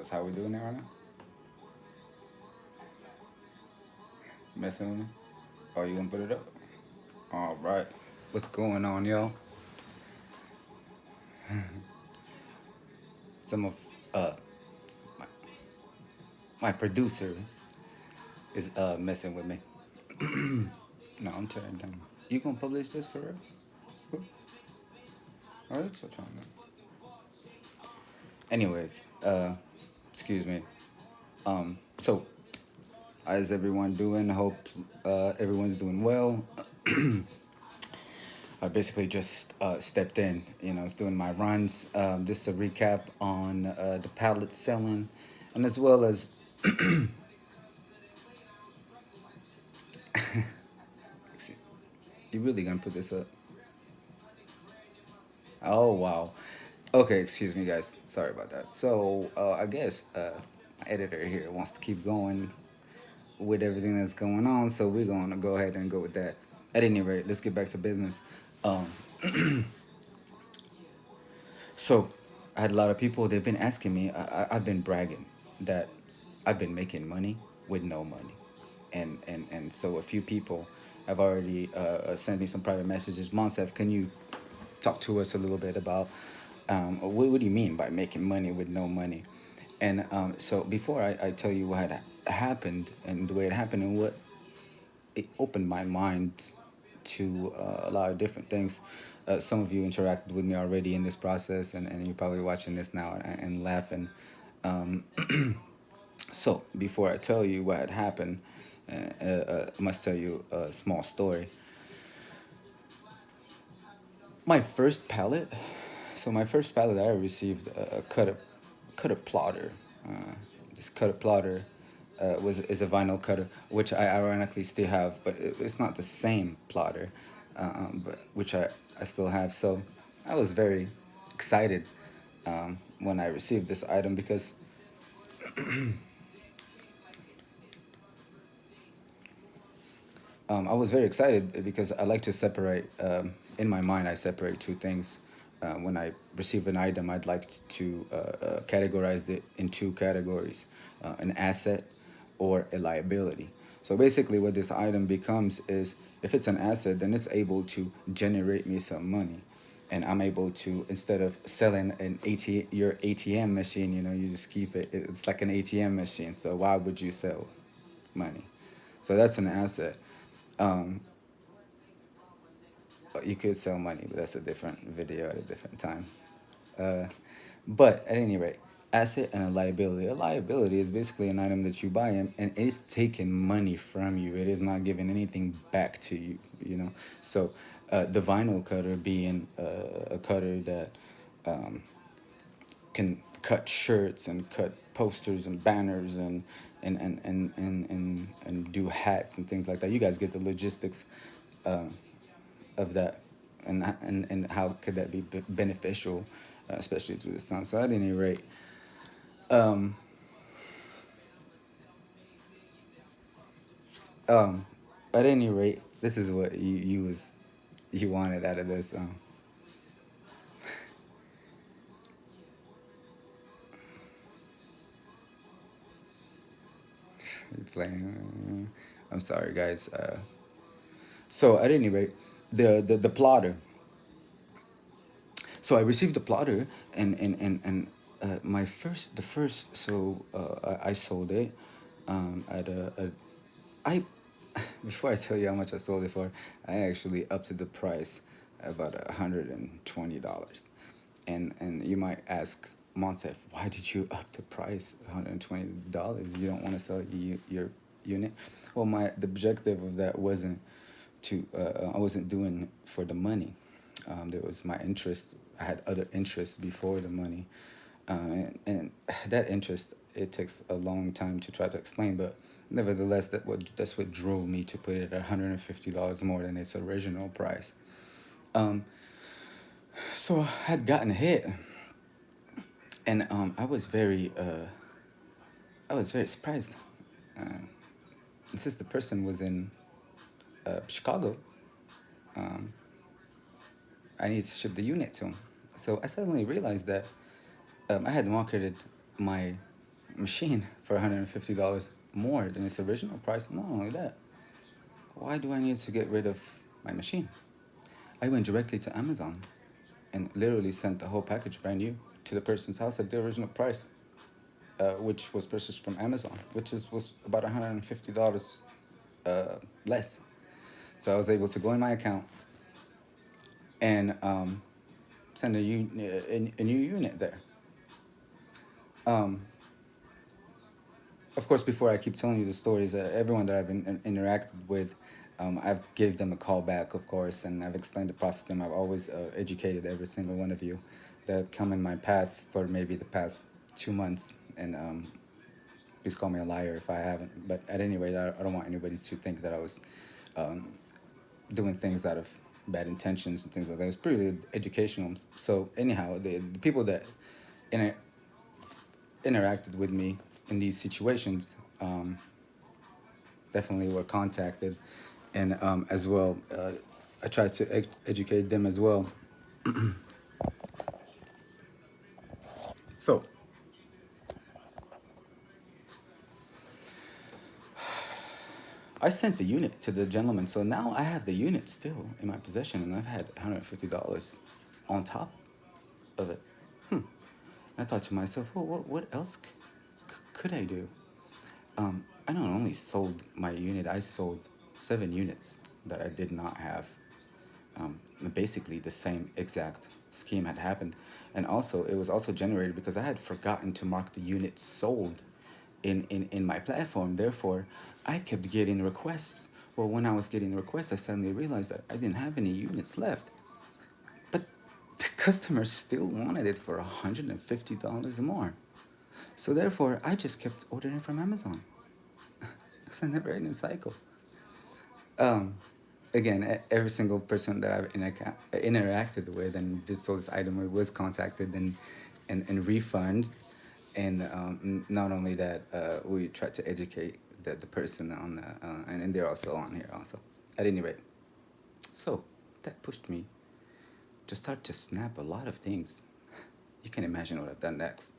that's how we doing it right now? Messing with me? Oh, you gonna put it up? All right. What's going on, y'all? Some of uh my, my producer is messing with me. No, I'm turning down. You gonna publish this for real? Cool. All right, so trying to. Anyways, excuse me. So how's everyone doing? Hope everyone's doing well. I basically just stepped in. I was doing my runs. Just a recap on the pallet selling, and as well as you really gonna put this up? Oh wow. Okay, excuse me, guys. Sorry about that. So I guess my editor here wants to keep going with everything that's going on, so we're gonna go ahead and go with that. At any rate, let's get back to business. Um, So I had a lot of people. They've been asking me. I've been bragging that I've been making money with no money, and so a few people have already sent me some private messages. Monsef, can you talk to us a little bit about what do you mean by making money with no money? And so before I tell you what had happened and the way it happened and what it opened my mind to a lot of different things. Some of you interacted with me already in this process, and you're probably watching this now and laughing. Um, so, before I tell you what had happened, I must tell you a small story. My first pallet, so my first pallet I received a cutter plotter. This cutter plotter was is a vinyl cutter, which I ironically still have, but it's not the same plotter, but which I still have. So I was very excited when I received this item because I was very excited because I like to separate. In my mind, I separate two things. When I receive an item, I'd like to categorize it in two categories: an asset or a liability. So basically, what this item becomes is, if it's an asset, then it's able to generate me some money, and I'm able to, instead of selling your ATM machine, you just keep it. It's like an ATM machine. So why would you sell money? So that's an asset. Um, you could sell money, but that's a different video at a different time. Uh, but at any rate, asset and a liability. A liability is basically an item that you buy and it's taking money from you. It is not giving anything back to you. So the vinyl cutter being a cutter that um, can cut shirts and cut posters and banners and do hats and things like that. You guys get the logistics uh, of that, and how could that be beneficial, especially through this time. So at any rate, um, um, at any rate, this is what you wanted out of this. Playing. I'm sorry, guys. So at any rate, the plotter. So I received the plotter, and my first the first so I sold it at a I before I tell you how much I sold it for, I actually upped the price about $120. And you might ask, Monsef, why did you up the price $120? You don't want to sell your unit? Well, the objective of that wasn't to I wasn't doing for the money. There was my interest. I had other interests before the money, and that interest, it takes a long time to try to explain, but nevertheless, that's what drove me to put it at $150 more than its original price. Um, so I had gotten hit, and I was very surprised. Uh, since the person was in Chicago, um, I needed to ship the unit to him. So I suddenly realized that I had marketed my machine for $150 more than its original price. Not only that, why do I need to get rid of my machine? I went directly to Amazon and literally sent the whole package brand new to the person's house at the original price, which was purchased from Amazon, which was about $150 less. So I was able to go in my account and send a new unit there. Um, of course, before I keep telling you the stories, everyone that I've interacted with, I've gave them a call back, of course, and I've explained the process to them. I've always educated every single one of you that come in my path for maybe the past 2 months, and please call me a liar if I haven't. But at any rate, I don't want anybody to think that I was um, doing things out of bad intentions and things like that. It's pretty educational. So anyhow, the people that inter- interacted with me in these situations definitely were contacted, and as well, I tried to educate them as well. So I sent the unit to the gentleman, so now I have the unit still in my possession, and I've had $150 on top of it. I thought to myself, well, what else could I do? I not only sold my unit, I sold 7 units that I did not have. Basically, the same exact scheme had happened. And also, it was also generated because I had forgotten to mark the units sold in my platform. Therefore, I kept getting requests. Well, when I was getting requests, I suddenly realized that I didn't have any units left. But the customers still wanted it for $150 more. So therefore, I just kept ordering from Amazon. It's a never-ending cycle. Um, Again, every single person that I've interacted with and this sold this item was contacted and refund. And not only that, we tried to educate the person on and they're also on here also. At any rate, so that pushed me to start to snap a lot of things. You can imagine what I've done next.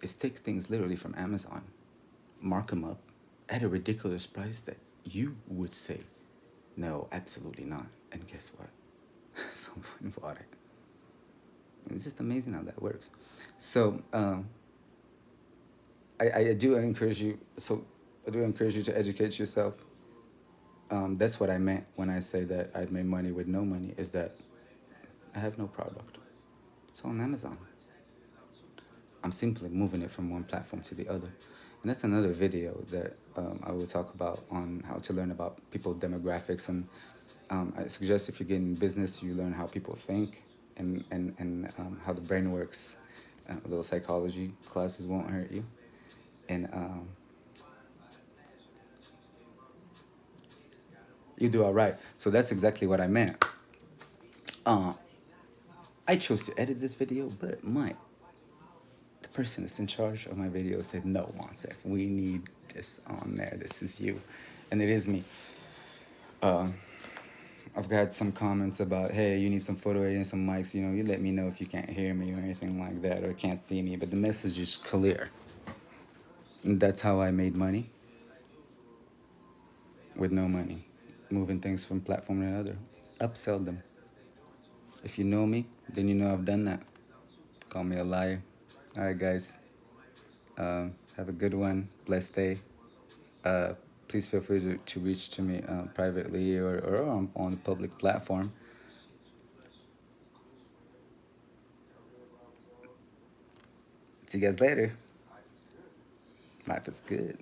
Is take things literally from Amazon, mark them up at a ridiculous price that you would say, no, absolutely not. And guess what? Someone bought it. It's just amazing how that works. So I do encourage you. So I do encourage you to educate yourself. That's what I meant when I say that I'd made money with no money. Is that I have no product. It's on Amazon. I'm simply moving it from one platform to the other. And that's another video that I will talk about on how to learn about people demographics. And I suggest if you're getting business, you learn how people think and how the brain works. Little psychology classes won't hurt you. And you do all right. So that's exactly what I meant. I chose to edit this video, but the person that's in charge of my video said, no, Monsef, we need this on there. This is you. And it is me. I've got some comments about, hey, you need some photo editing, some mics. You know, you let me know if you can't hear me or anything like that or can't see me. But the message is clear. And that's how I made money with no money. Moving things from platform to another. Upsell them. If you know me, then you know I've done that. Call me a liar. All right, guys. Have a good one. Blessed day. Uh, Please feel free to reach to me privately or on the public platform. See you guys later. Life is good.